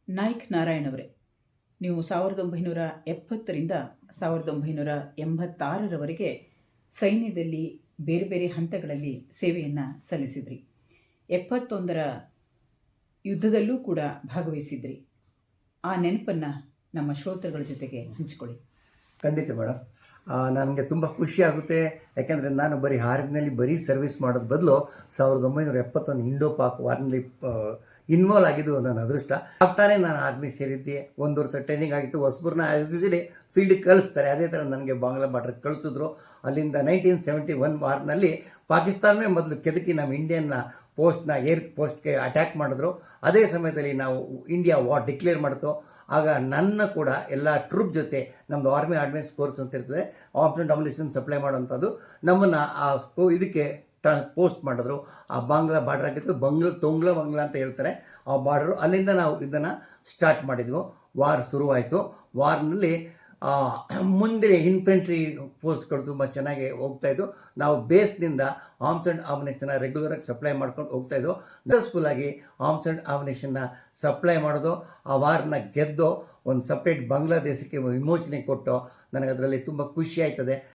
ನಾಯ್ಕ್ ನಾರಾಯಣ್ ಅವರೇ, ನೀವು 1970ರಿಂದ 1986ರವರೆಗೆ ಸೈನ್ಯದಲ್ಲಿ ಬೇರೆ ಬೇರೆ ಹಂತಗಳಲ್ಲಿ ಸೇವೆಯನ್ನು ಸಲ್ಲಿಸಿದ್ರಿ. 71ರ ಯುದ್ಧದಲ್ಲೂ ಕೂಡ ಭಾಗವಹಿಸಿದ್ರಿ. ಆ ನೆನಪನ್ನು ನಮ್ಮ ಶ್ರೋತೃಗಳ ಜೊತೆಗೆ ಹಂಚಿಕೊಳ್ಳಿ. ಖಂಡಿತ ಮೇಡಮ್, ನನಗೆ ತುಂಬ ಖುಷಿ ಆಗುತ್ತೆ. ಯಾಕೆಂದರೆ ನಾನು ಆರ್ಮಿನಲ್ಲಿ ಸರ್ವಿಸ್ ಮಾಡೋದು ಬದಲು 1971 ಇಂಡೋ ಪಾಕ್ ವಾರ್ನಲ್ಲಿ ಇನ್ವಾಲ್ವ್ ಆಗಿದ್ದು ನನ್ನ ಅದೃಷ್ಟ. ಆಗ್ತಾನೆ ನಾನು ಆರ್ಮಿ ಸೇರಿದ್ದೆ. 1 ವರ್ಷ ಟ್ರೈನಿಂಗ್ ಆಗಿತ್ತು. ಹೊಸಬ್ರನ್ನ ಯೂಶಲಿ ಫೀಲ್ಡಿಗೆ ಕಳಿಸ್ತಾರೆ, ಅದೇ ಥರ ನನಗೆ ಬಾಂಗ್ಲಾ ಬಾರ್ಡ್ರಿಗೆ ಕಳಿಸಿದ್ರು. ಅಲ್ಲಿಂದ 1971 ವಾರ್ನಲ್ಲಿ ಪಾಕಿಸ್ತಾನವೇ ಮೊದಲು ಕೆದಕಿ ನಮ್ಮ ಇಂಡಿಯನ್ನ ಏರ್ ಪೋಸ್ಟ್ಗೆ ಅಟ್ಯಾಕ್ ಮಾಡಿದ್ರು. ಅದೇ ಸಮಯದಲ್ಲಿ ನಾವು ಇಂಡಿಯಾ ವಾರ್ ಡಿಕ್ಲೇರ್ ಮಾಡ್ತು. ಆಗ ನನ್ನ ಕೂಡ ಎಲ್ಲ ಟ್ರೂಪ್ ಜೊತೆ ನಮ್ಮದು ಆರ್ಮಿ ಆರ್ಡಿನೆನ್ಸ್ ಕೋರ್ಸ್ ಅಂತ ಇರ್ತದೆ, ಆರ್ಮ್ಸ್ ಆ್ಯಂಡ್ ಅಮ್ಯುನಿಷನ್ ಸಪ್ಲೈ ಮಾಡೋವಂಥದ್ದು. ನಮ್ಮನ್ನು ಇದಕ್ಕೆ ಪೋಸ್ಟ್ ಮಾಡಿದ್ರು. ಆ ಬಾಂಗ್ಲಾ ಬಾರ್ಡರ್ ಆಗಿತ್ತು, ತೊಂಗ್ಲಾ ಬಾಂಗ್ಲಾ ಅಂತ ಹೇಳ್ತಾರೆ ಆ ಬಾರ್ಡರು. ಅಲ್ಲಿಂದ ನಾವು ಇದನ್ನು ಸ್ಟಾರ್ಟ್ ಮಾಡಿದ್ವು. ವಾರ್ ಶುರುವಾಯಿತು. ವಾರ್ನಲ್ಲಿ ಮುಂದೆ ಇನ್ಫೆಂಟ್ರಿ ಫೋರ್ಸ್ಗಳು ತುಂಬ ಚೆನ್ನಾಗಿ ಹೋಗ್ತಾಯಿದ್ವು. ನಾವು ಬೇಸ್ನಿಂದ ಆರ್ಮ್ಸ್ ಆ್ಯಂಡ್ ಆರ್ಮಿನೇಷನ್ನ ರೆಗ್ಯುಲರಾಗಿ ಸಪ್ಲೈ ಮಾಡ್ಕೊಂಡು ಹೋಗ್ತಾಯಿದ್ವು. ಸಕ್ಸಸ್ಫುಲ್ಲಾಗಿ ಆರ್ಮ್ಸ್ ಆ್ಯಂಡ್ ಆರ್ಮಿನೇಷನ್ನ ಸಪ್ಲೈ ಮಾಡೋದು, ಆ ವಾರನ್ನ ಗೆದ್ದು ಒಂದು ಸಪ್ರೇಟ್ ಬಾಂಗ್ಲಾದೇಶಕ್ಕೆ ವಿಮೋಚನೆ ಕೊಟ್ಟು ನನಗೆ ಅದರಲ್ಲಿ ತುಂಬ ಖುಷಿ ಆಯ್ತದೆ.